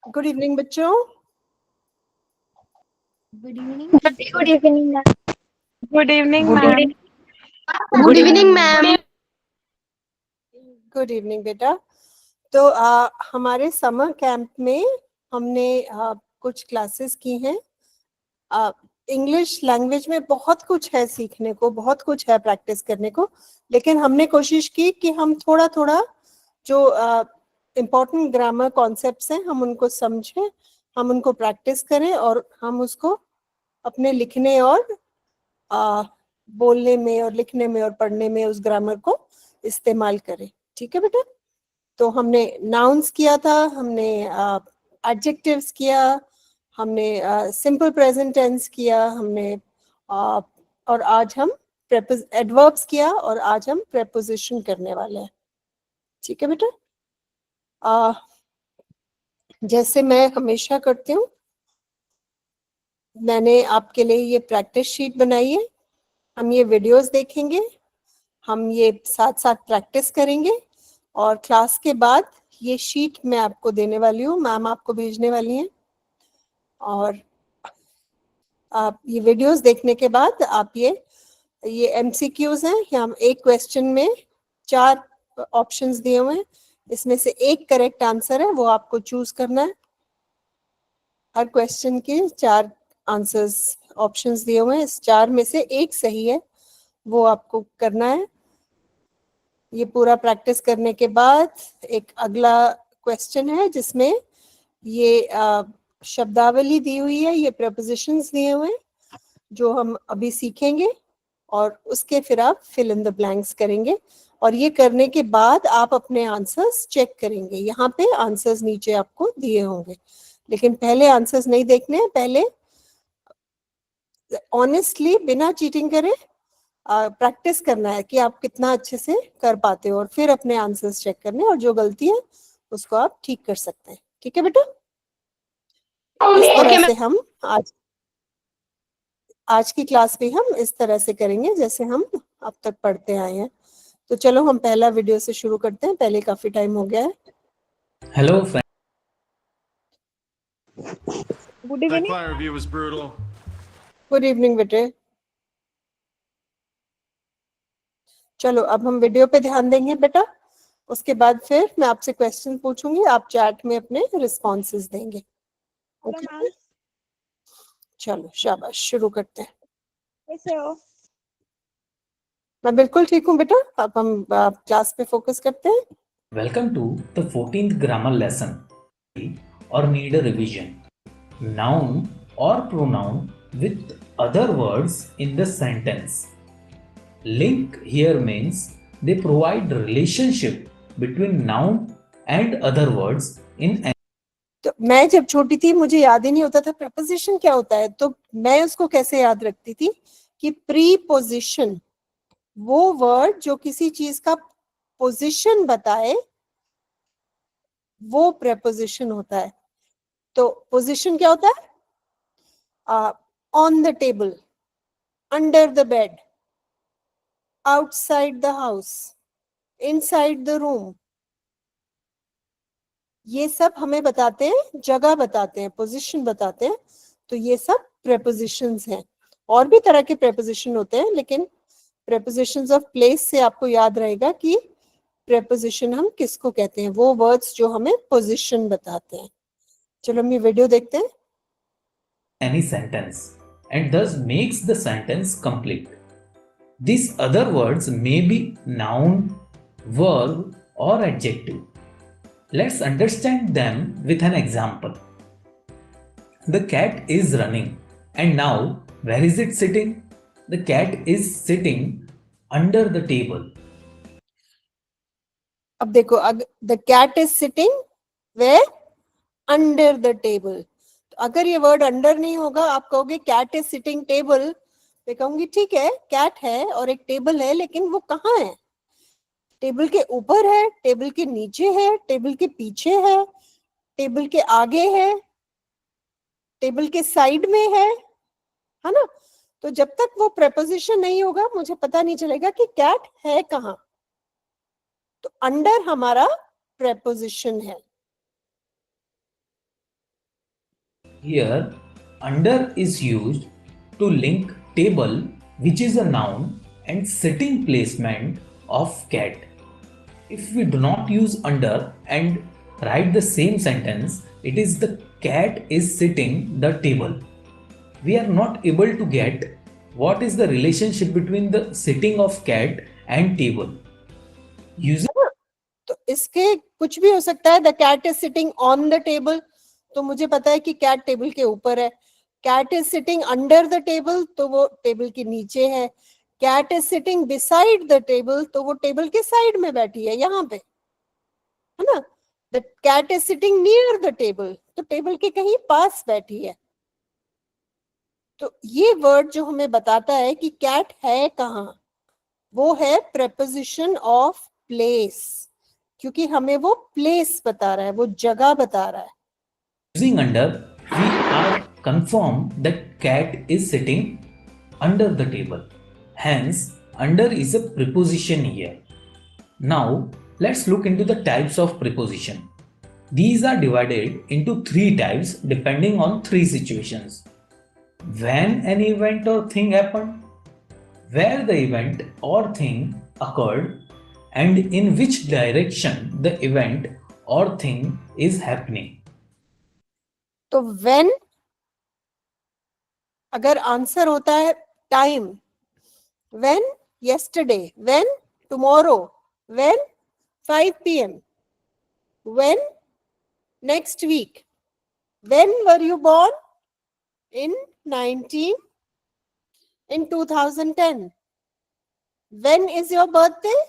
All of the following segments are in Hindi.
गुड इवनिंग बच्चों। Good evening. Good evening ma'am. Good evening good ma'am. Good evening ma'am. Good evening बेटा। तो हमारे समर कैंप में हमने कुछ क्लासेस की हैं। इंग्लिश लैंग्वेज में बहुत कुछ है सीखने को, बहुत कुछ है प्रैक्टिस करने को, लेकिन हमने कोशिश की कि हम थोड़ा थोड़ा जो इम्पोर्टेंट ग्रामर कॉन्सेप्ट्स हैं हम उनको समझें, हम उनको प्रैक्टिस करें और हम उसको अपने लिखने और बोलने में और लिखने में और पढ़ने में उस ग्रामर को इस्तेमाल करें। ठीक है बेटा। तो हमने नाउन्स किया था, हमने एडजेक्टिव्स किया, हमने सिंपल प्रेजेंट टेंस किया, हमने और आज हम एडवर्ब्स किया और आज हम प्रेपोजिशन करने वाले हैं। ठीक है बेटा। जैसे मैं हमेशा करती हूँ, मैंने आपके लिए ये प्रैक्टिस शीट बनाई है। हम ये वीडियोस देखेंगे, हम ये साथ साथ प्रैक्टिस करेंगे और क्लास के बाद ये शीट मैं आपको देने वाली हूँ, मैम आपको भेजने वाली हैं। और आप ये वीडियोस देखने के बाद आप ये एमसीक्यूज हैं। हम एक क्वेश्चन में 4 ऑप्शंस दिए हुए हैं, इसमें से एक करेक्ट आंसर है, वो आपको चूज करना है। हर क्वेश्चन के 4 आंसर्स ऑप्शंस दिए हुए हैं, इस 4 में से एक सही है, वो आपको करना है। ये पूरा प्रैक्टिस करने के बाद एक अगला क्वेश्चन है जिसमें ये शब्दावली दी हुई है, ये प्रपोजिशंस दिए हुए हैं जो हम अभी सीखेंगे और उसके फिर आप फिल इन द ब्लैंक्स करेंगे और ये करने के बाद आप अपने आंसर्स चेक करेंगे। यहाँ पे आंसर्स नीचे आपको दिए होंगे, लेकिन पहले आंसर्स नहीं देखने हैं, पहले ऑनेस्टली बिना चीटिंग करे प्रैक्टिस करना है कि आप कितना अच्छे से कर पाते हो और फिर अपने आंसर्स चेक करने और जो गलती है उसको आप ठीक कर सकते हैं। ठीक है बेटा। इस तरह से हम आज की क्लास भी हम इस तरह से करेंगे जैसे हम अब तक पढ़ते आए हैं। तो चलो हम पहला वीडियो से शुरू करते हैं, पहले काफी टाइम हो गया है। Hello friend. Good evening. client review was brutal. Good evening बेटे। चलो अब हम वीडियो पे ध्यान देंगे बेटा, उसके बाद फिर मैं आपसे क्वेश्चन पूछूंगी, आप चैट में अपने रिस्पॉन्सेज देंगे। ओके चलो शाबाश, शुरू करते हैं। कैसे हो? मैं बिल्कुल ठीक हूँ बेटा। अब हम क्लास पे फोकस करते हैं। Welcome to the 14th grammar lesson और नीड अ रिवीजन। नाउन और pronoun with other words in the sentence. Link here means they provide relationship between noun and other words in. तो मैं जब छोटी थी मुझे याद ही नहीं होता था प्रपोजिशन क्या होता है, तो मैं उसको कैसे याद रखती थी कि प्रीपोजिशन, वो वर्ड जो किसी चीज का पोजीशन बताए वो प्रेपोजिशन होता है। तो पोजीशन क्या होता है? On the table, under the bed, outside the house, inside the room, ये सब हमें बताते हैं, जगह बताते हैं, पोजीशन बताते हैं। तो ये सब प्रेपोजिशंस हैं। और भी तरह के प्रेपोजिशन होते हैं, लेकिन प्रेपोजिशंस ऑफ प्लेस से आपको याद रहेगा कि प्रेपोजिशन हम किसको कहते हैं, वो वर्ड्स जो हमें पोजीशन बताते हैं। चलो हम ये वीडियो देखते हैं। Any sentence and thus makes the sentence complete. These other words may be noun, verb, or adjective. Let's understand them with an example. The cat is running, and now where is it sitting? The cat is sitting under the table. अब देखो, the cat is sitting where? Under the table. तो अगर ये वर्ड अंडर नहीं होगा, आप कहोगे कैट इज सिटिंग टेबल, मैं कहूंगी ठीक है कैट है और एक टेबल है, लेकिन वो कहाँ है? टेबल के ऊपर है, टेबल के नीचे है, टेबल के पीछे है, टेबल के आगे है, टेबल के साइड में है ना? तो जब तक वो प्रेपोजिशन नहीं होगा मुझे पता नहीं चलेगा कि कैट है कहाँ। तो अंडर हमारा प्रेपोजिशन है। Here, under is used to link table, which is a noun, and sitting placement of cat. If we do not use under and write the same sentence, it is the cat is sitting the table. We are not able to get what is the relationship between the sitting of cat and table. Using तो इसके कुछ भी हो सकता है. The cat is sitting on the table, तो मुझे पता है कि कैट टेबल के ऊपर है. Cat is sitting under the table, तो वो टेबल के नीचे है. Cat is sitting beside the table, तो वो टेबल के साइड में बैठी है, यहाँ पे, है ना. The cat is sitting near the table, तो टेबल के कहीं पास बैठी है. तो ये वर्ड जो हमें बताता है कि कैट है कहाँ, वो है प्रेपोजिशन ऑफ प्लेस, क्योंकि हमें वो प्लेस बता रहा है, वो जगह बता रहा है. using under, we are confirmed that cat is sitting under the table. Hence, under is a preposition here. Now, let's look into the types of preposition. These are divided into 3 types depending on 3 situations. When an event or thing happened, where the event or thing occurred, and in which direction the event or thing is happening. तो when अगर आंसर होता है time, when yesterday, when tomorrow, when 5 p.m, when next week, when were you born, in 2010, when is your birthday,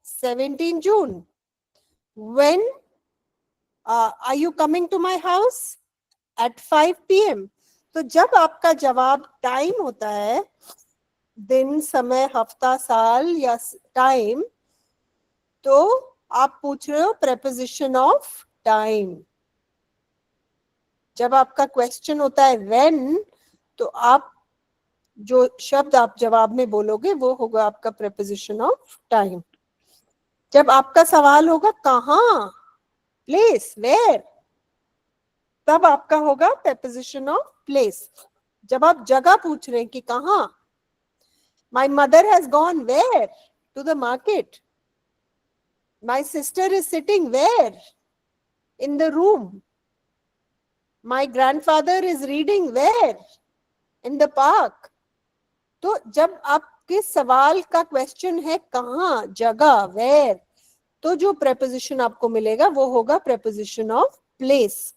17 June, when are you coming to my house, at 5 p.m. तो जब आपका जवाब टाइम होता है, दिन, समय, हफ्ता, साल या टाइम, तो आप पूछ रहे हो प्रेपोजिशन ऑफ टाइम. जब आपका क्वेश्चन होता है व्हेन, तो आप जो शब्द आप जवाब में बोलोगे वो होगा आपका प्रेपोजिशन ऑफ टाइम. जब आपका सवाल होगा कहाँ, प्लेस, वेयर, तब आपका होगा प्रेपोजिशन ऑफ प्लेस. जब आप जगह पूछ रहे हैं कि कहाँ, my mother has gone where, to the market, my sister is sitting where, in the room, my grandfather is reading where, in the park. तो जब आपके सवाल का क्वेश्चन है कहाँ, जगह, वेयर, तो जो प्रेपोजिशन आपको मिलेगा वो होगा प्रेपोजिशन ऑफ प्लेस,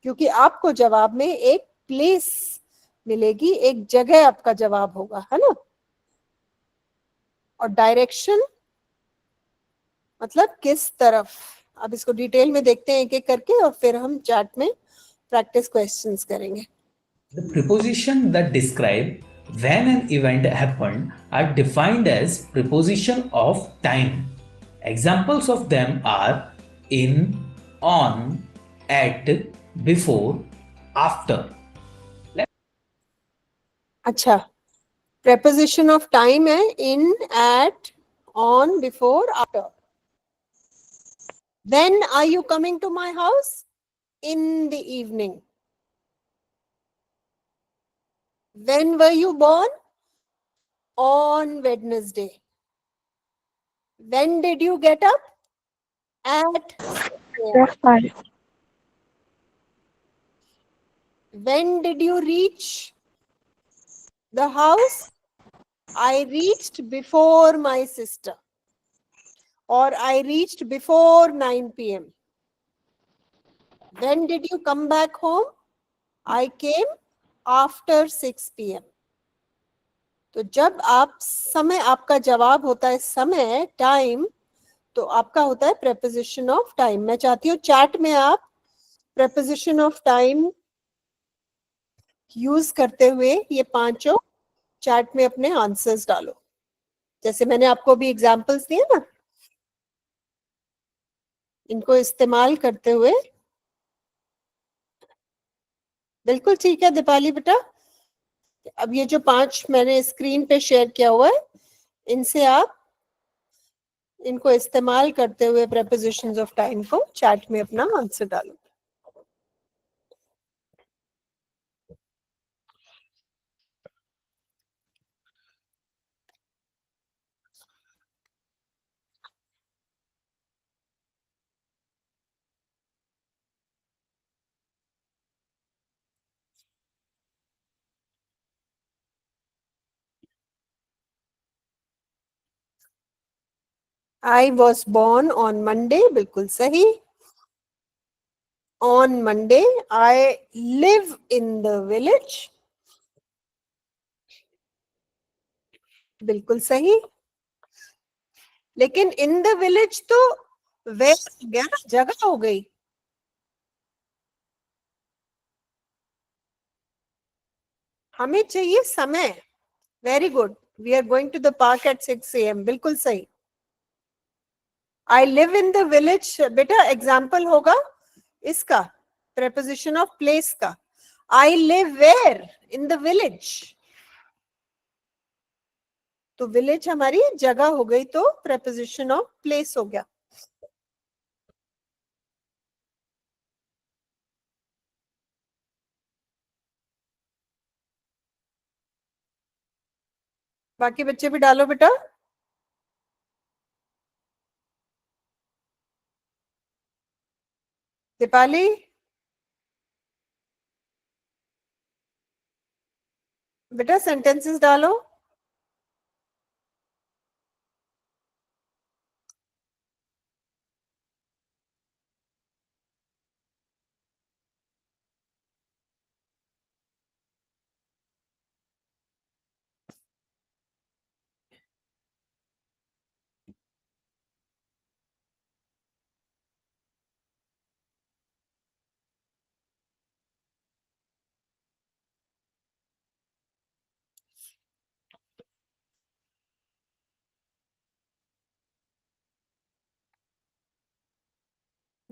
क्योंकि आपको जवाब में एक प्लेस मिलेगी, एक जगह आपका जवाब होगा, है ना. और डायरेक्शन मतलब किस तरफ. अब इसको डिटेल में देखते हैं एक एक करके, और फिर हम चैट में प्रैक्टिस क्वेश्चंस करेंगे. The preposition that describe when an event happened are defined as preposition of time. Examples of them are in, on, at, before, after. अच्छा, preposition of time है in, at, on, before, after. When are you coming to my house? In the evening. When were you born? On Wednesday. When did you get up? At 6 a.m. When did you reach the house? I reached before my sister, or I reached before 9 p.m. When did you come back home? I came after 6 p.m. तो जब आप समय, आपका जवाब होता है समय, टाइम, तो आपका होता है प्रेपोजिशन ऑफ टाइम. मैं चाहती हूँ चैट में आप प्रेपोजिशन ऑफ टाइम यूज करते हुए ये पांचों चैट में अपने आंसर्स डालो. जैसे मैंने आपको अभी एग्जांपल्स दिए ना, इनको इस्तेमाल करते हुए. बिल्कुल ठीक है दीपाली बेटा. अब ये जो 5 मैंने स्क्रीन पे शेयर किया हुआ है, इनसे आप इनको इस्तेमाल करते हुए prepositions of time को चैट में अपना आंसर डालो. I was born on Monday, बिल्कुल सही. On Monday, I live in the village. बिल्कुल सही. लेकिन in the village तो where हो गया ना, जगह हो गई. हमें चाहिए समय. Very good. We are going to the park at 6 a.m. बिल्कुल सही. I live in the village. बेटा example होगा इसका preposition of place का. I live where? In the village. तो village हमारी जगह हो गई तो preposition of place हो गया. बाकी बच्चे भी डालो बेटा. दीपाली, बेटा सेंटेंसेस डालो.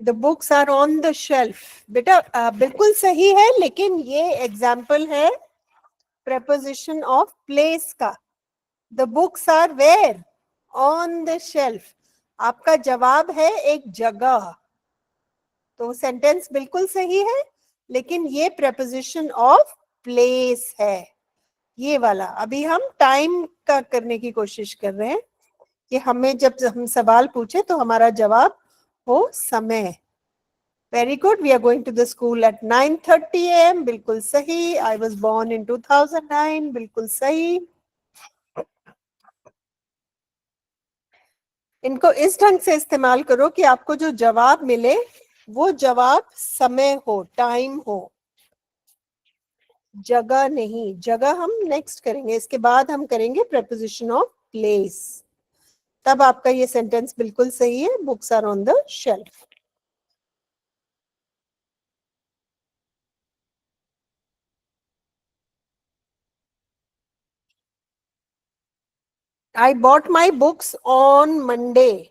The books are on the shelf. बेटा बिल्कुल सही है, लेकिन ये एग्जाम्पल है preposition of place का. The books are where? On the shelf. आपका जवाब है एक जगह. तो सेंटेंस बिल्कुल सही है, लेकिन ये preposition of place है. ये वाला अभी हम टाइम का करने की कोशिश कर रहे हैं कि हमें जब हम सवाल पूछे तो हमारा जवाब हो समय. Very good. We are going to the school at 9:30 a.m. बिल्कुल सही. I was born in 2009. बिल्कुल सही. इनको इस ढंग से इस्तेमाल करो कि आपको जो जवाब मिले वो जवाब समय हो, टाइम हो, जगह नहीं. जगह हम नेक्स्ट करेंगे, इसके बाद हम करेंगे preposition of place. तब आपका ये सेंटेंस बिल्कुल सही है. Books are on the shelf. I bought my books on Monday.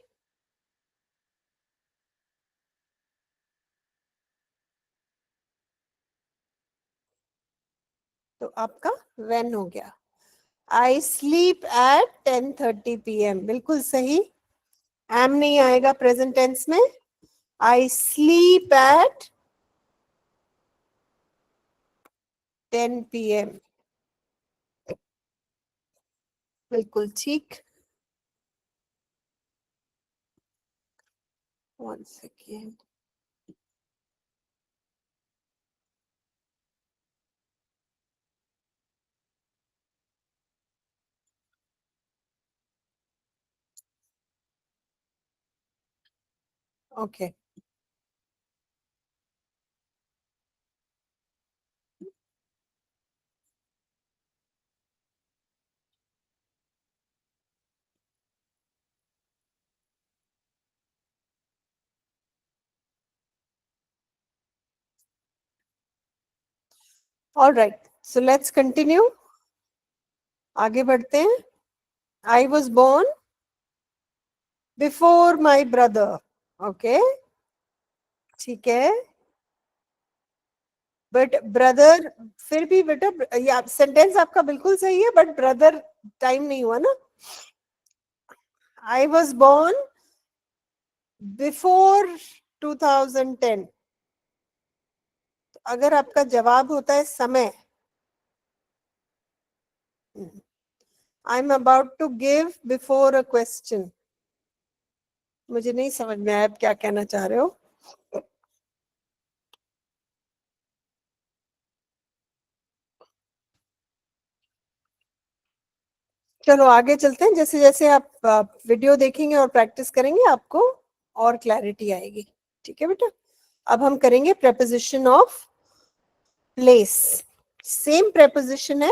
तो आपका when हो गया. I sleep at 10:30 p.m. बिल्कुल सही. am नहीं आएगा प्रेजेंट टेंस में. I sleep at 10 p.m. बिल्कुल ठीक. One second. Okay. All right. So let's continue. आगे बढ़ते हैं. I was born before my brother. Okay. ठीक है. बट ब्रदर, फिर भी बेटा या सेंटेंस आपका बिल्कुल सही है, बट ब्रदर टाइम नहीं हुआ ना. I was born बिफोर 2010, अगर आपका जवाब होता है समय, I am about to give before a question. मुझे नहीं समझ में आया आप क्या कहना चाह रहे हो. चलो आगे चलते हैं. जैसे जैसे आप वीडियो देखेंगे और प्रैक्टिस करेंगे आपको और क्लैरिटी आएगी. ठीक है बेटा. अब हम करेंगे preposition of place. Same preposition है,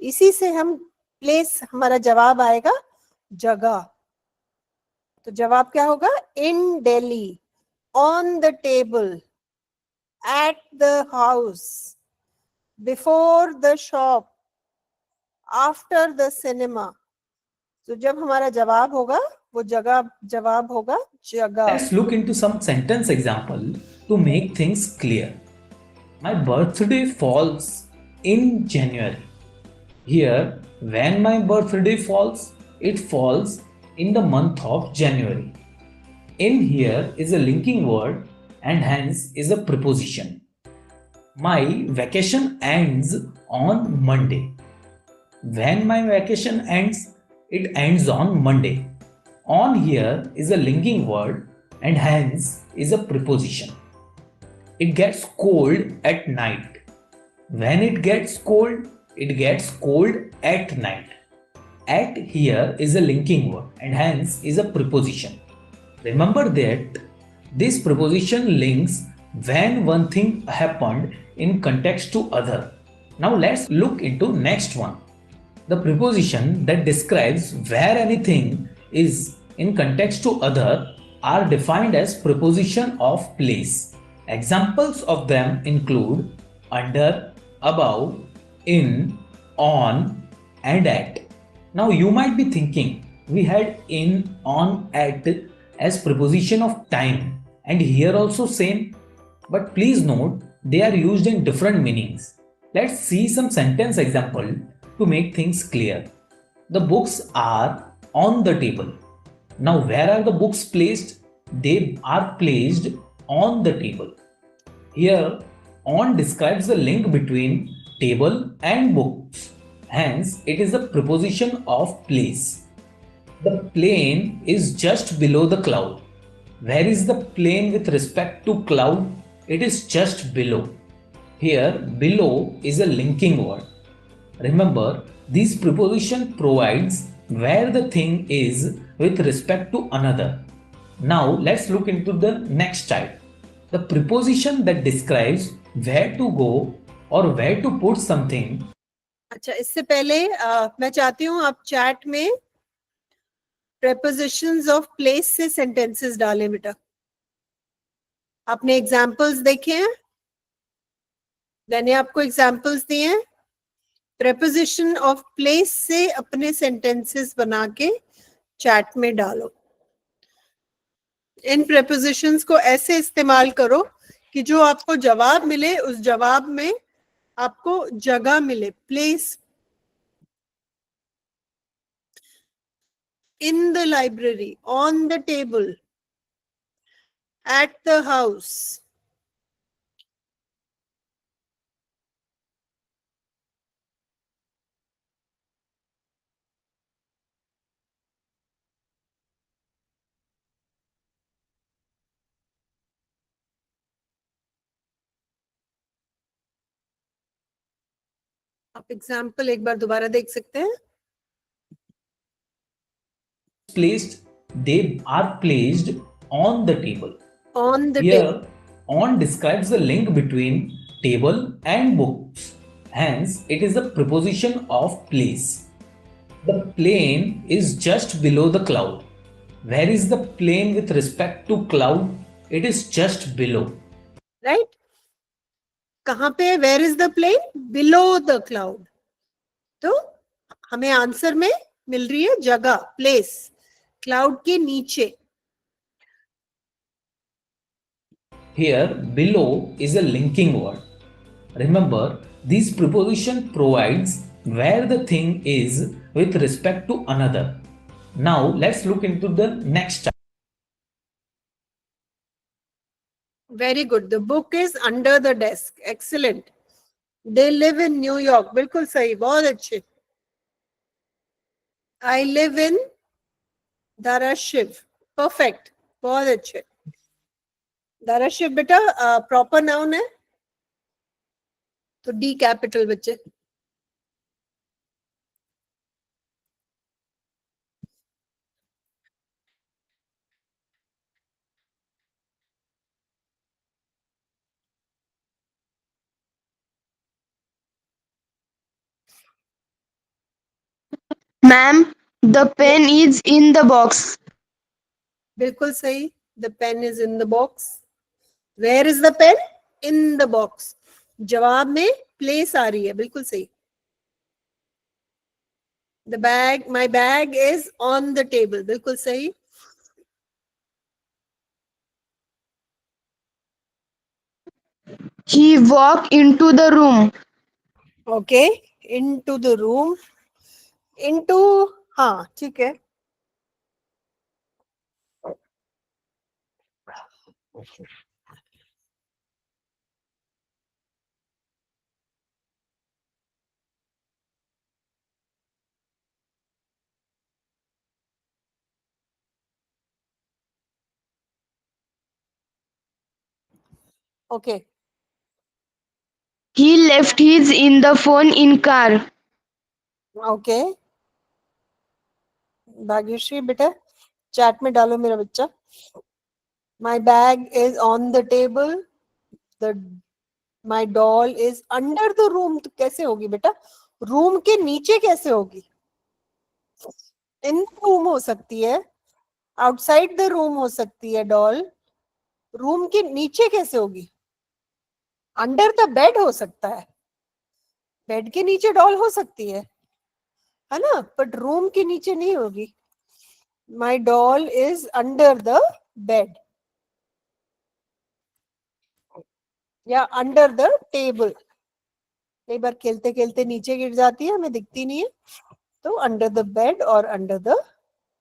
इसी से हम प्लेस, हमारा जवाब आएगा जगह. तो जवाब क्या होगा? In Delhi, on the table, at the house, before the shop, after the cinema. तो जब हमारा जवाब होगा वो जगह, जवाब होगा जगह. Let's look into some sentence example to make things clear. My birthday falls in January. Here, when my birthday falls, it falls in the month of January. In here is a linking word and hence is a preposition. My vacation ends on Monday. When my vacation ends, it ends on Monday. On here is a linking word and hence is a preposition. It gets cold at night. When it gets cold at night. At here is a linking word and hence is a preposition. Remember that this preposition links when one thing happened in context to other. Now let's look into next one. The preposition that describes where anything is in context to other are defined as preposition of place. Examples of them include under, above, in, on, and at. Now you might be thinking we had in, on, at as preposition of time and here also same, but please note they are used in different meanings. Let's see some sentence example to make things clear. The books are on the table. Now where are the books placed? They are placed on the table. Here on describes the link between table and books. Hence it is a preposition of place. The plane is just below the cloud. Where is the plane with respect to cloud? It is just below. Here below is a linking word. Remember, this preposition provides where the thing is with respect to another. Now let's look into the next type. The preposition that describes where to go or where to put something. अच्छा, इससे पहले मैं चाहती हूँ आप चैट में prepositions of place से sentences डालें बेटा. आपने एग्जाम्पल्स देखे हैं, मैंने आपको एग्जाम्पल्स दिए हैं. preposition of place से अपने sentences बना के चैट में डालो. इन prepositions को ऐसे इस्तेमाल करो कि जो आपको जवाब मिले उस जवाब में आपको जगह मिले. Place, in the library, on the table, at the house. आप एग्जाम्पल एक बार दोबारा देख सकते हैं. Placed, they are placed on the table. On the Here, table. on describes the link between table and books. Hence, it is a preposition of place. The plane is just below the cloud. Where is the plane with respect to cloud? It is just below. Right? कहाँ पे? Where is the plane? Below the cloud. तो हमें आंसर में मिल रही है जगह, प्लेस, क्लाउड के नीचे. Here, below is a linking word. Remember, this preposition provides where the thing is with respect to another. Now, let's look into the next type. Very good. The book is under the desk. Excellent. They live in New York. बिल्कुल सही, बहुत अच्छे. I live in Dharashiv. Perfect, बहुत अच्छे. धाराशिव बेटा प्रॉपर नाउन है, तो डी कैपिटल बच्चे. Ma'am, the pen is in the box. बिल्कुल सही. The pen is in the box. Where is the pen? In the box. जवाब में प्लेस आ रही है. बिल्कुल सही. The bag, my bag is on the table. बिल्कुल सही. He walked into the room. Okay. Into the room. Into, हाँ ठीक है. Okay. He left his in the phone in car. Okay. Bhagyashree बेटा चैट में डालो मेरा बच्चा. My bag is on the table. The my doll is under the room. तो कैसे होगी बेटा? रूम के नीचे कैसे होगी? इन रूम हो सकती है, आउटसाइड द रूम हो सकती है डॉल. रूम के नीचे कैसे होगी? अंडर द बेड हो सकता है. बेड के नीचे डॉल हो सकती है ना, बट रूम के नीचे नहीं होगी. My doll is under the bed या अंडर द टेबल. कई बार खेलते खेलते नीचे गिर जाती है, हमें दिखती नहीं है, तो अंडर द बेड और under the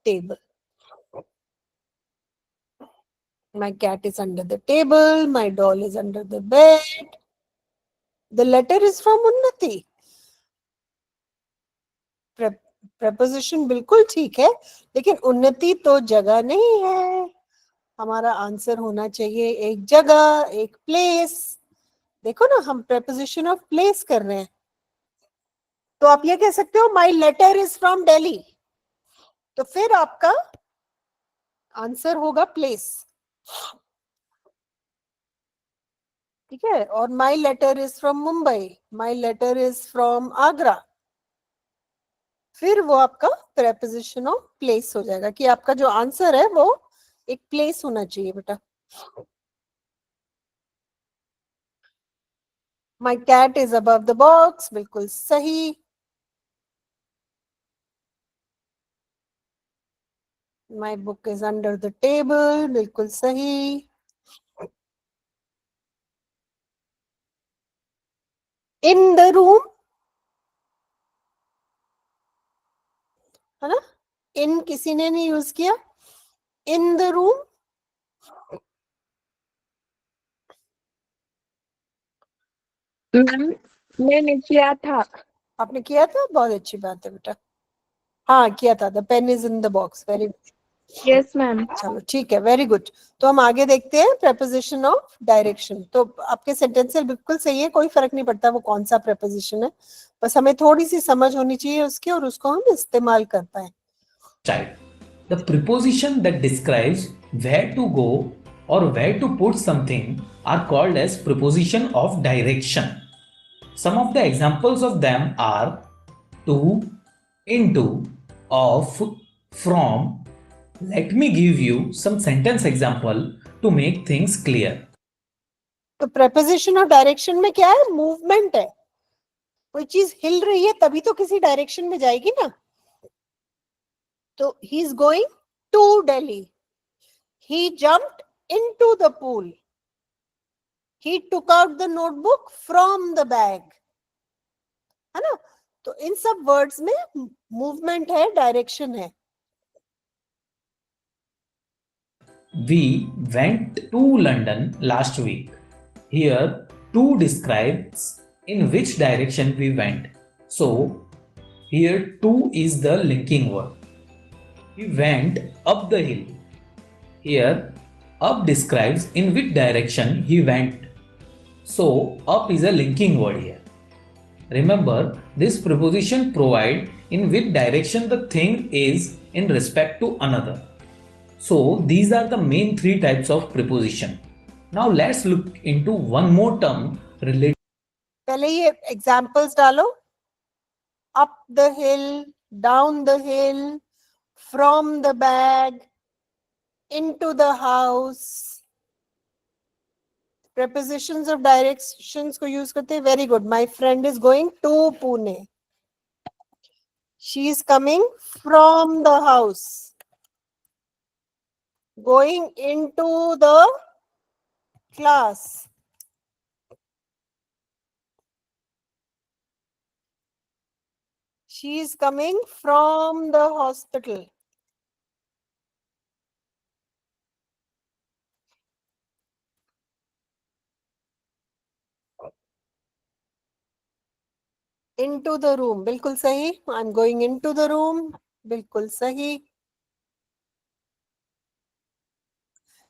table. My cat is under the table. My doll is under the bed. The letter is from उन्नति. preposition बिल्कुल ठीक है, लेकिन उन्नति तो जगह नहीं है. हमारा आंसर होना चाहिए एक जगह, एक प्लेस. देखो ना, हम preposition of place कर रहे हैं. तो आप ये कह सकते हो my letter is from Delhi. तो फिर आपका आंसर होगा प्लेस. ठीक है. और my letter is from Mumbai. My letter is from Agra. फिर वो आपका प्रेपोजिशन ऑफ प्लेस हो जाएगा कि आपका जो आंसर है वो एक प्लेस होना चाहिए बेटा. My cat is above the box. बिल्कुल सही. My book is under the table. बिल्कुल सही. इन द रूम है ना. इन किसी ने नहीं यूज किया. इन द रूम. मैम मैंने किया था. आपने किया था, बहुत अच्छी बात है बेटा. हाँ किया था. The pen is in the box. Very good. Yes ma'am. चलो ठीक है, वेरी गुड. तो हम आगे देखते हैं preposition ऑफ डायरेक्शन. तो आपके सेंटेंस बिल्कुल सही है, कोई फर्क नहीं पड़ता वो कौन सा preposition है, बस हमें थोड़ी सी समझ होनी चाहिए उसकी और उसको हम इस्तेमाल कर पाए. Child. The preposition that describes where to go or where to put something are called as preposition of direction. Some of the examples of them are to, into, of, from. Let me give you some sentence example to make things clear. तो preposition ऑफ डायरेक्शन में क्या है? मूवमेंट है. कोई चीज हिल रही है तभी तो किसी डायरेक्शन में जाएगी ना. तो he is going to Delhi. He jumped into the pool. He took out the notebook from the bag. है ना. तो इन सब वर्ड्स में मूवमेंट है, डायरेक्शन है. We went to London last week. Here, to describes in which direction we went. So, here to is the linking word. He went up the hill. Here, up describes in which direction he went. So, up is a linking word here. Remember, this preposition provides in which direction the thing is in respect to another. So, these are the main three types of preposition. Now, let's look into one more term related. पहले ये एग्जाम्पल्स डालो. Up the hill, down the hill, from the bag, into the house. Prepositions of directions को use करते हैं. Very good. My friend is going to Pune. She is coming from the house. Going into the class. She is coming from the hospital. Into the room. बिल्कुल सही. I'm going into the room. बिल्कुल सही.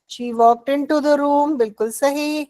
She walked into the room. बिल्कुल सही.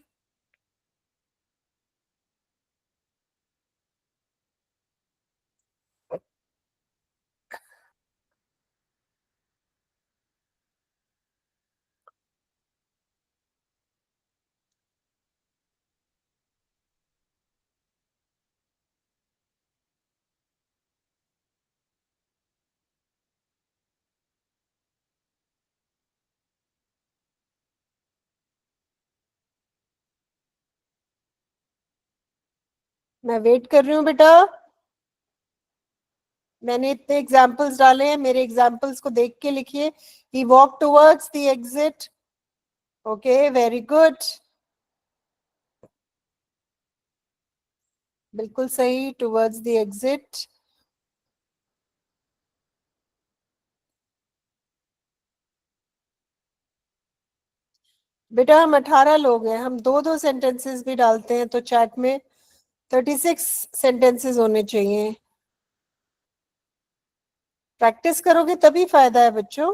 मैं वेट कर रही हूँ बेटा. मैंने इतने एग्जाम्पल्स डाले हैं. मेरे एग्जाम्पल्स को देख के लिखिए. He walked towards the exit. Okay, very good. बिल्कुल सही. Towards the exit. बेटा हम 18 लोग हैं. हम दो दो सेंटेंसेस भी डालते हैं तो चैट में 36 सेंटेंसेस होने चाहिए. प्रैक्टिस करोगे तभी फायदा है बच्चों.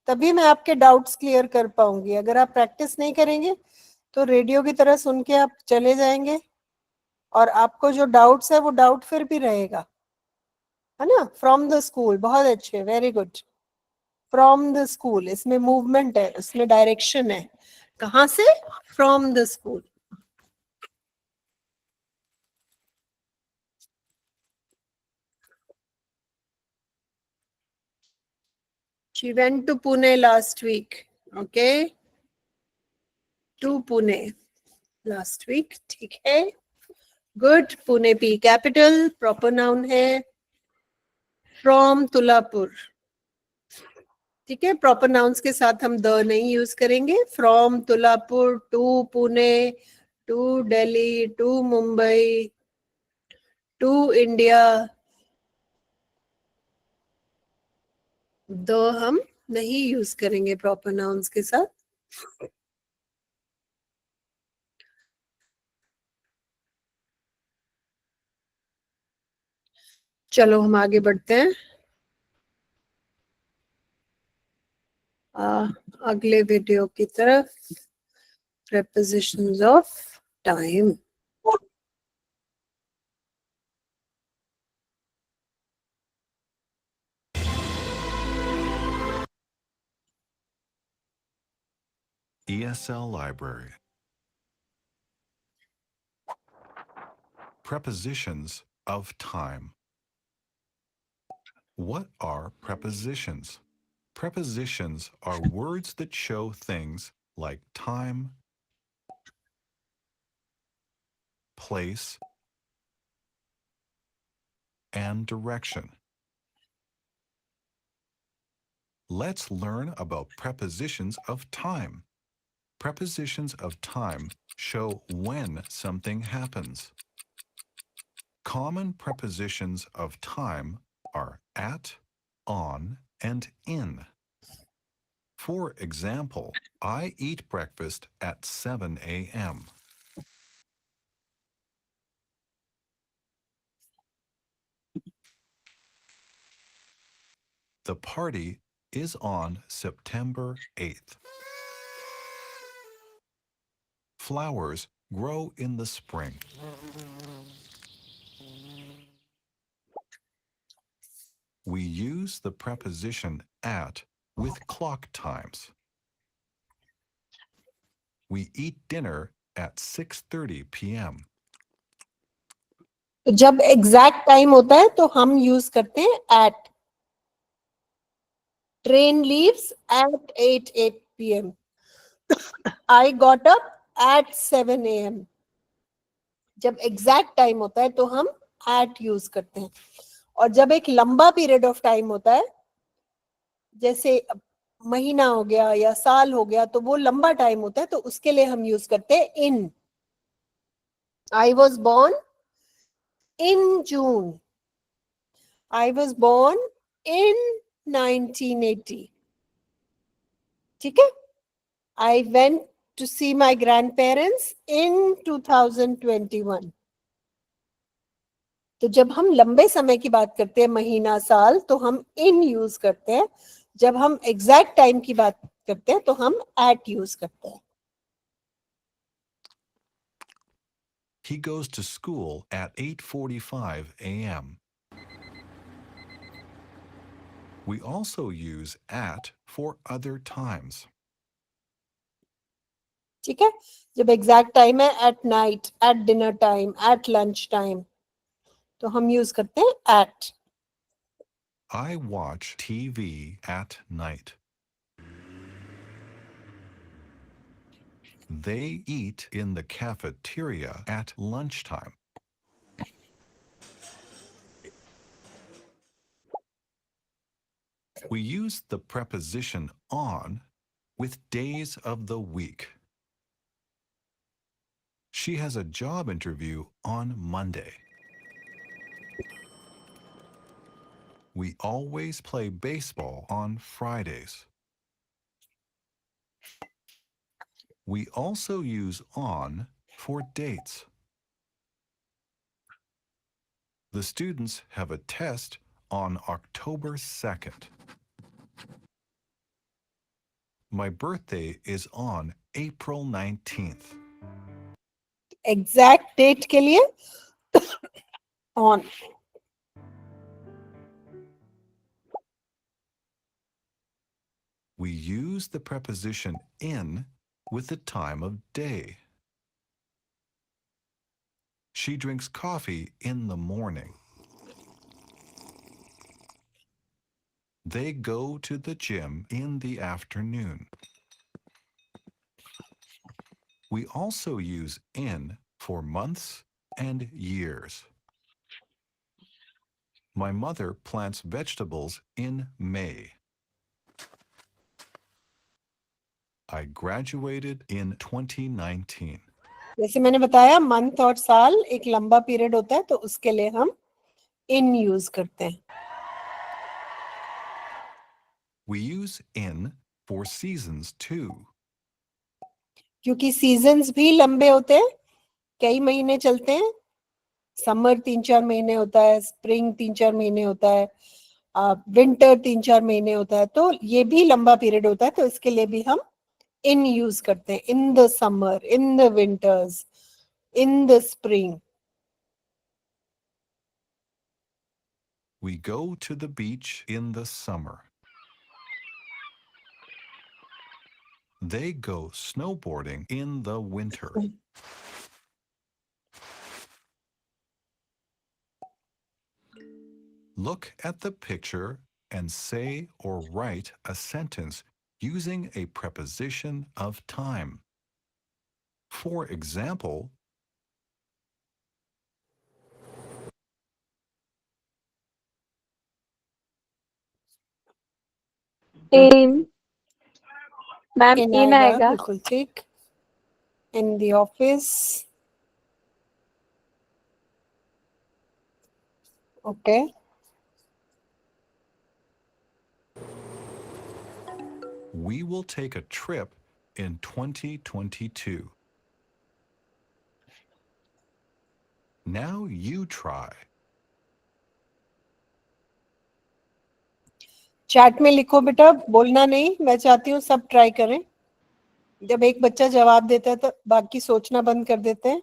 तभी मैं आपके डाउट्स क्लियर कर पाऊंगी. अगर आप प्रैक्टिस नहीं करेंगे तो रेडियो की तरह सुन के आप चले जाएंगे और आपको जो डाउट्स है वो डाउट फिर भी रहेगा, है ना. From the school. बहुत अच्छे. Very good. From the school. इसमें मूवमेंट है, इसमें डायरेक्शन है. कहां से? From the school. She went to Pune last week. Okay. To Pune last week. ठीक है. Good. Pune P capital. Proper noun है. From तुलापुर. ठीक है. प्रॉपर नाउन्स के साथ हम द नहीं यूज करेंगे. From Tulapur to Pune to Delhi to Mumbai to India. The हम नहीं यूज करेंगे प्रॉपर नाउन्स के साथ. चलो हम आगे बढ़ते हैं. अगले वीडियो की तरफ. prepositions of time. ESL Library. Prepositions of time. What are prepositions? Prepositions are words that show things like time, place, and direction. Let's learn about prepositions of time. Prepositions of time show when something happens. Common prepositions of time are at, on, and in. For example, I eat breakfast at 7 a.m. The party is on September 8th. Flowers grow in the spring. We use the preposition at with clock times. We eat dinner at 6:30 p.m. तो जब एग्जैक्ट टाइम होता है तो हम यूज करते हैं at. Train leaves at 8 p.m. I got up at 7 a.m. जब एग्जैक्ट टाइम होता है तो हम एट यूज करते हैं. और जब एक लंबा पीरियड ऑफ टाइम होता है, जैसे महीना हो गया या साल हो गया, तो वो लंबा टाइम होता है, तो उसके लिए हम यूज करते हैं in. I was born in June. I was born in 1980. ठीक है? I went to see my grandparents in 2021. तो जब हम लंबे समय की बात करते हैं, महीना साल, तो हम इन यूज करते हैं. जब हम एग्जैक्ट टाइम की बात करते हैं तो हम एट यूज करते हैं. He goes to school at 8:45 a.m. We also use at for other times. ठीक है? जब एग्जैक्ट टाइम है, at night, at dinner time, at lunch time, तो हम यूज करते हैं at. I watch TV at night. They eat in the cafeteria at lunchtime. We use the preposition on with days of the week. She has a job interview on Monday. We always play baseball on Fridays. We also use on for dates. The students have a test on October 2nd. My birthday is on April 19th. Exact date के लिए on. We use the preposition in with the time of day. She drinks coffee in the morning. They go to the gym in the afternoon. We also use in for months and years. My mother plants vegetables in May. I graduated in 2019. जैसे मैंने बताया, मंथ और साल एक लंबा पीरियड होता है, तो उसके लिए हम इन यूज करते हैं. We use in for seasons too. क्योंकि सीजन्स भी लंबे होते हैं, कई महीने चलते हैं. समर 3-4 महीने होता है, स्प्रिंग 3-4 महीने होता है, विंटर 3-4 महीने होता है, तो ये भी लंबा पीरियड होता है, तो इसके लिए भी हम इन यूज करते हैं. In the summer, in the winters, in the spring. We go to the beach in the summer. They go snowboarding in the winter. Look at the picture and say or write a sentence using a preposition of time. For example, In. Ma'am in in आएगा, आएगा. बिल्कुल ठीक. In the office. Okay. We will take a trip in 2022. Now you try. Chat में लिखो बेटा, बोलना नहीं, मैं चाहती हूँ सब ट्राई करें. जब एक बच्चा जवाब देता है तो बाकी सोचना बंद कर देते हैं.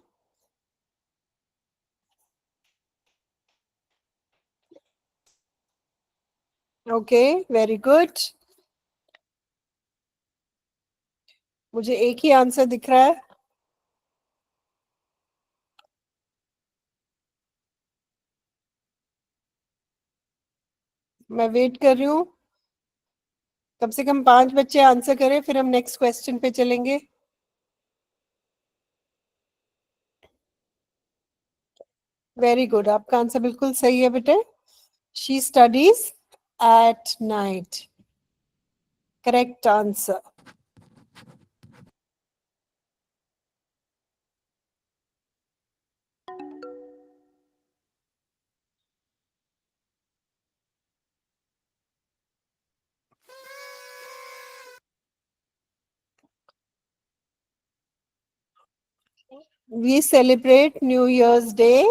Okay, very good. मुझे एक ही आंसर दिख रहा है. मैं वेट कर रही हूँ. कम से कम 5 बच्चे आंसर करें, फिर हम नेक्स्ट क्वेश्चन पे चलेंगे. वेरी गुड, आपका आंसर बिल्कुल सही है बेटे. She studies at night. Correct answer. We celebrate New Year's Day.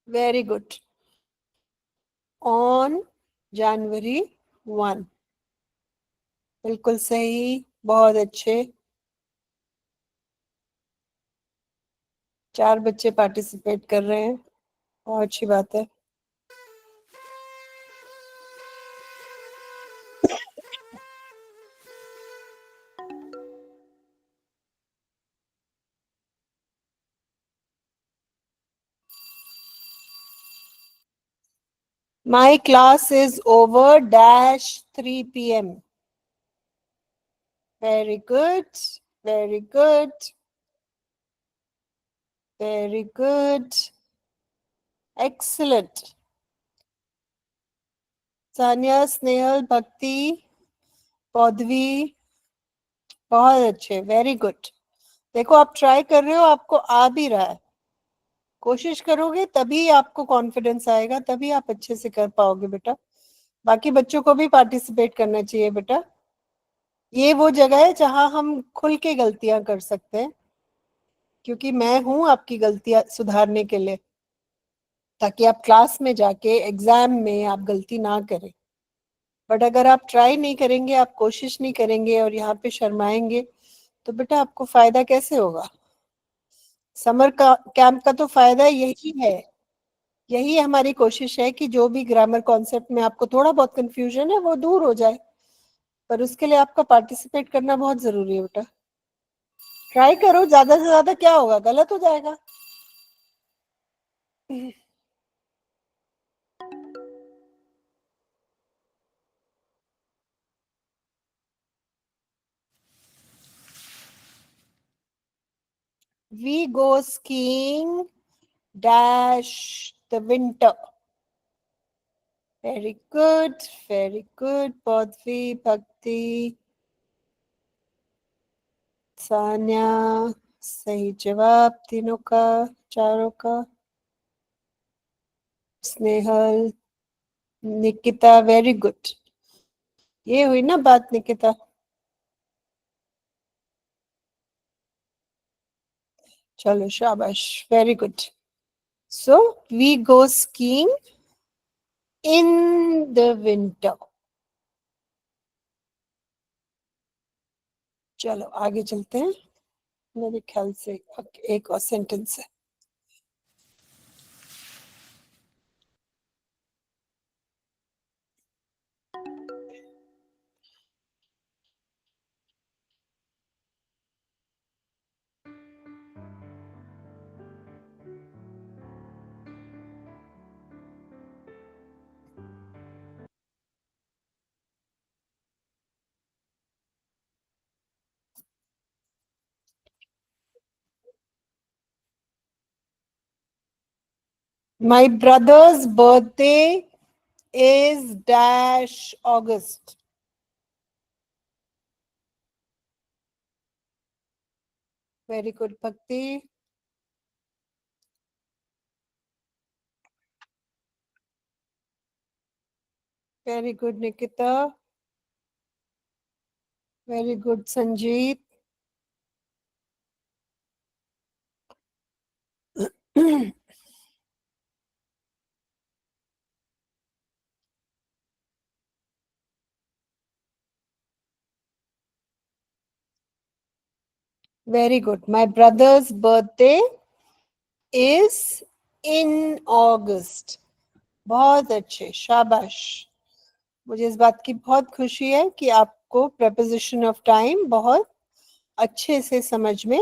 Very good. On January 1. बिल्कुल सही, बहुत अच्छे. 4 बच्चे पार्टिसिपेट कर रहे हैं, बहुत अच्छी बात है. My class is over dash 3 p.m. Very good. Very good. Very good. Excellent. Sania, Snehal, भक्ति, पौधवी, बहुत अच्छे. Very good. देखो आप ट्राई कर रहे हो, आपको आ भी रहा है. कोशिश करोगे तभी आपको कॉन्फिडेंस आएगा, तभी आप अच्छे से कर पाओगे बेटा. बाकी बच्चों को भी पार्टिसिपेट करना चाहिए बेटा. ये वो जगह है जहां हम खुल के गलतियां कर सकते हैं, क्योंकि मैं हूं आपकी गलतियां सुधारने के लिए, ताकि आप क्लास में जाके एग्जाम में आप गलती ना करें. बट अगर आप ट्राई नहीं करेंगे, आप कोशिश नहीं करेंगे और यहाँ पे शर्माएंगे, तो बेटा आपको फायदा कैसे होगा. समर का कैंप का तो फायदा यही है. यही हमारी कोशिश है कि जो भी ग्रामर कॉन्सेप्ट में आपको थोड़ा बहुत कंफ्यूजन है वो दूर हो जाए. पर उसके लिए आपका पार्टिसिपेट करना बहुत जरूरी है बेटा. ट्राई करो, ज्यादा से ज्यादा क्या होगा, गलत हो जाएगा. We go skiing dash the winter. Very good, very good. Podvi, Bhakti, Sanya, सही जवाब तीनों का, चारों का. Snehal, Nikita, very good. ये हुई ना बात निकिता. चलो शाबाश, very good. So we go skiing in the winter. चलो आगे चलते हैं. मेरे ख्याल से एक और सेंटेंस है. My brother's birthday is dash August. Very good, Bhakti. Very good, Nikita. Very good, Sanjeet. Very good. My brother's birthday is in August. बहुत अच्छे, शाबाश. मुझे इस बात की बहुत खुशी है कि आपको preposition of time बहुत अच्छे से समझ में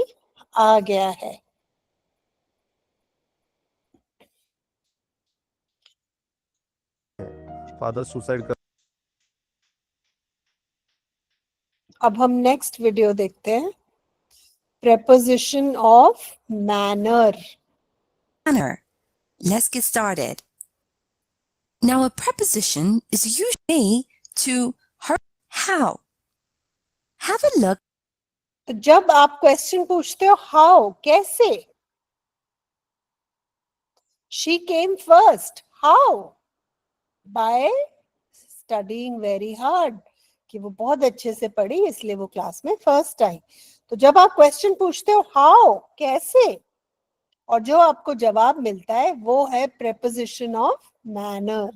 आ गया है. फादर सुसाइड कर अब हम नेक्स्ट वीडियो देखते हैं. Preposition of manner. Manner. Let's get started. Now, a preposition is usually to her. How? Have a look. तो जब आप क्वेश्चन पूछते हो हाउ, कैसे, she came first, how, by studying very hard, कि वो बहुत अच्छे से पढ़ी इसलिए वो क्लास में फर्स्ट आई. तो जब आप क्वेश्चन पूछते हो हाउ, कैसे, और जो आपको जवाब मिलता है वो है प्रेपोजिशन ऑफ मैनर.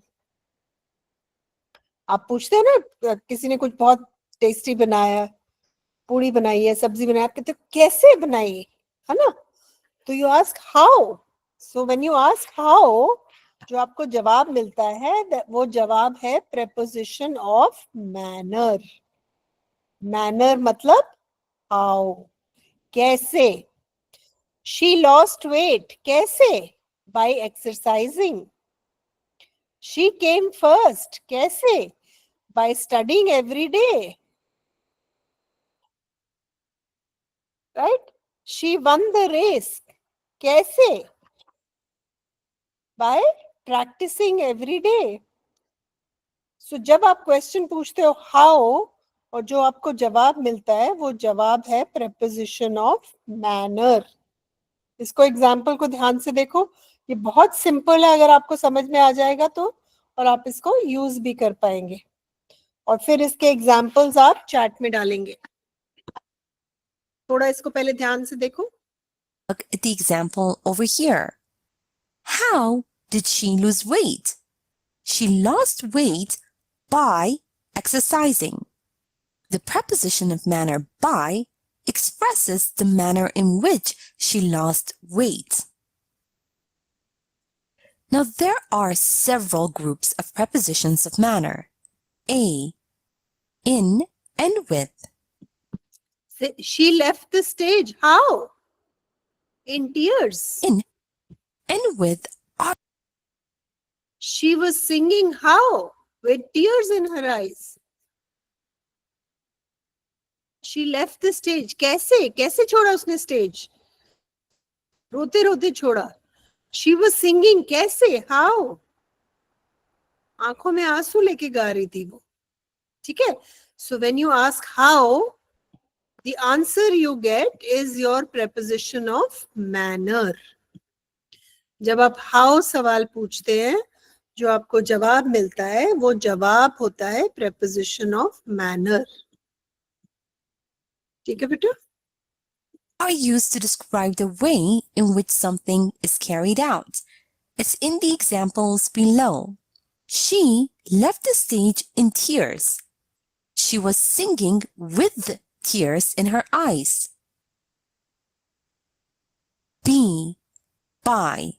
आप पूछते हो ना, किसी ने कुछ बहुत टेस्टी बनाया, पूड़ी बनाई है, सब्जी बनाई, आप कहते हो कैसे बनाई, है ना. तो you ask how. So when you ask how, जो आपको जवाब मिलता है वो जवाब है प्रेपोजिशन ऑफ मैनर. मैनर मतलब हाउ, कैसे. शी लॉस्ट वेट, कैसे, by exercising. She came first, कैसे, by studying every day. Right? She won the race. कैसे? By practicing every day. So जब आप क्वेश्चन पूछते हो हाउ और जो आपको जवाब मिलता है वो जवाब है preposition of manner. इसको एग्जाम्पल को ध्यान से देखो, ये बहुत सिंपल है. अगर आपको समझ में आ जाएगा तो, और आप इसको यूज भी कर पाएंगे, और फिर इसके एग्जाम्पल्स आप चैट में डालेंगे. थोड़ा इसको पहले ध्यान से देखो. Look at the example over here. How did she lose weight? She lost weight by exercising. The preposition of manner by expresses the manner in which she lost weight. Now there are several groups of prepositions of manner. A, in, and with. She left the stage. How? In tears. In and with are. She was singing how? With tears in her eyes. She left the stage. कैसे? कैसे छोड़ा उसने stage? रोते रोते छोड़ा. She was singing. कैसे? How? आंखों में आंसू लेके गा रही थी वो. ठीक है? So when you ask how, the answer you get is your preposition of manner. जब आप how सवाल पूछते हैं, जो आपको जवाब मिलता है वो जवाब होता है preposition of manner. ठीक है बेटा? Are used to describe the way in which something is carried out. It's in the examples below. She left the stage in tears. She was singing with tears in her eyes. B, by.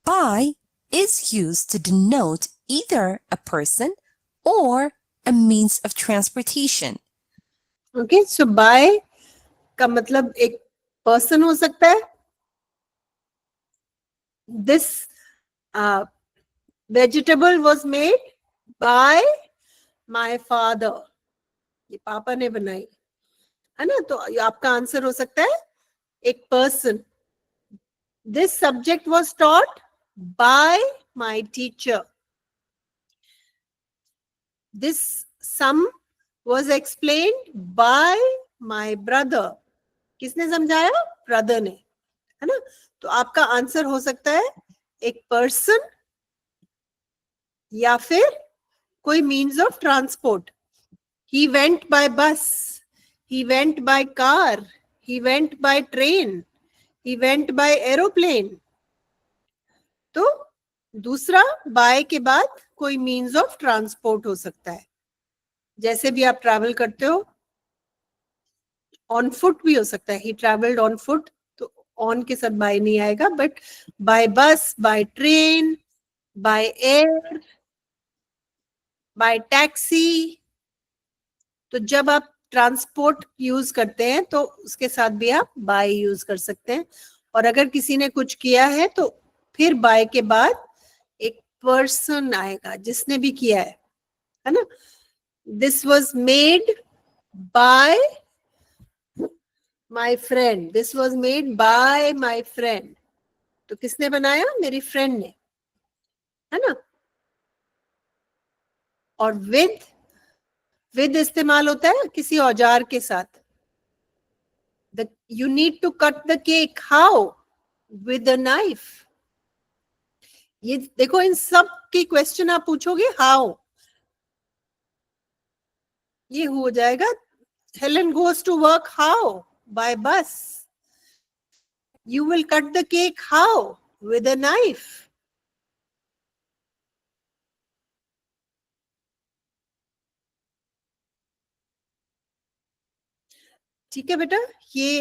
By is used to denote either a person or a means of transportation. Okay, so by का मतलब एक person हो सकता है. This vegetable was made by my father. ये पापा ने बनाई, है ना. तो आपका आंसर हो सकता है एक person. This subject was taught by my teacher. This sum was explained by my brother. किसने समझाया? ब्रदर ने, है ना? तो आपका आंसर हो सकता है एक पर्सन या फिर कोई means of transport. He went by bus, he went by car, he went by train, he went by aeroplane. तो दूसरा by के बाद कोई मीन्स ऑफ ट्रांसपोर्ट हो सकता है. जैसे भी आप ट्रैवल करते हो, ऑन फुट भी हो सकता है. ही ट्रैवल्ड ऑन फुट, तो ऑन के साथ बाय नहीं आएगा, बट बाय बस, by train, by air, bye taxi. तो जब आप ट्रांसपोर्ट यूज करते हैं तो उसके साथ भी आप बाय यूज कर सकते हैं. और अगर किसी ने कुछ किया है तो फिर बाय के बाद एक पर्सन आएगा जिसने भी किया है ना? This was made by my friend, this was made by my friend. तो किसने बनाया? मेरी फ्रेंड ने, है ना? और विद इस्तेमाल होता है किसी औजार के साथ. You need to cut the cake. How? With a knife. ये देखो, इन सब की क्वेश्चन आप पूछोगे हाउ, ये हो जाएगा. Helen goes to work how? By bus. You will cut the cake how? With a knife. ठीक है बेटा, ये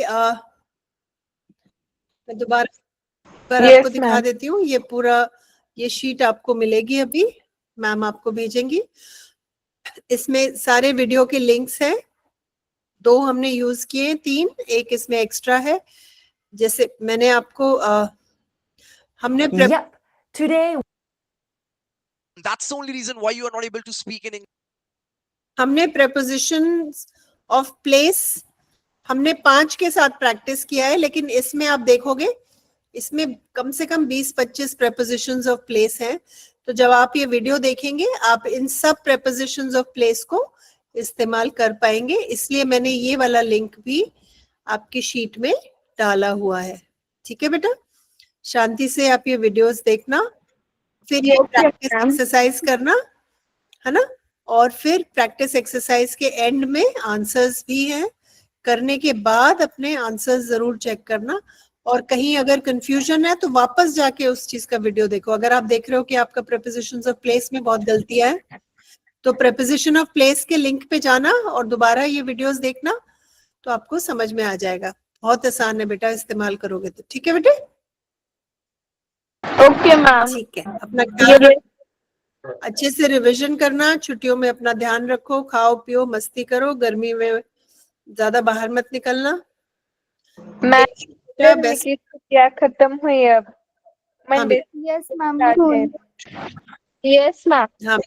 मैं दोबारा Yes, आपको दिखा ma'am. देती हूँ. ये पूरा ये शीट आपको मिलेगी, अभी मैम आपको भेजेंगी. इसमें सारे वीडियो के लिंक्स हैं. 2 हमने यूज किए, 3 एक इसमें एक्स्ट्रा है. जैसे मैंने आपको हमने Yep. Today That's the only reason why you are not able to speak in English. हमने prepositions of place हमने 5 के साथ प्रैक्टिस किया है, लेकिन इसमें आप देखोगे इसमें कम से कम 20-25 prepositions of place हैं. तो जब आप ये वीडियो देखेंगे आप इन सब prepositions of place को इस्तेमाल कर पाएंगे. इसलिए मैंने ये वाला लिंक भी आपकी शीट में डाला हुआ है. ठीक है बेटा, शांति से आप ये वीडियोस देखना, फिर ये प्रैक्टिस एक्सरसाइज करना, है ना? और फिर प्रैक्टिस एक्सरसाइज के एंड में आंसर्स भी हैं. करने के बाद अपने आंसर्स जरूर चेक करना. और कहीं अगर कंफ्यूजन है तो वापस जाके उस चीज का वीडियो देखो. अगर आप देख रहे हो कि आपका प्रेपोजिशंस ऑफ प्लेस में बहुत गलतियां है, तो प्रेपोजिशन ऑफ प्लेस के लिंक पे जाना और दोबारा ये वीडियोस देखना, तो आपको समझ में आ जाएगा. बहुत आसान है बेटा, इस्तेमाल करोगे तो. ठीक है बेटे? Okay, ma'am. ठीक है. अपना ख्याल अच्छे से रिवीजन करना. छुट्टियों में अपना ध्यान रखो, खाओ पियो, मस्ती करो. गर्मी में ज्यादा बाहर मत निकलना. मैम की छुट्टियां खत्म हुई अब. Monday. Yes, ma'am. Yes, ma'am. हाँ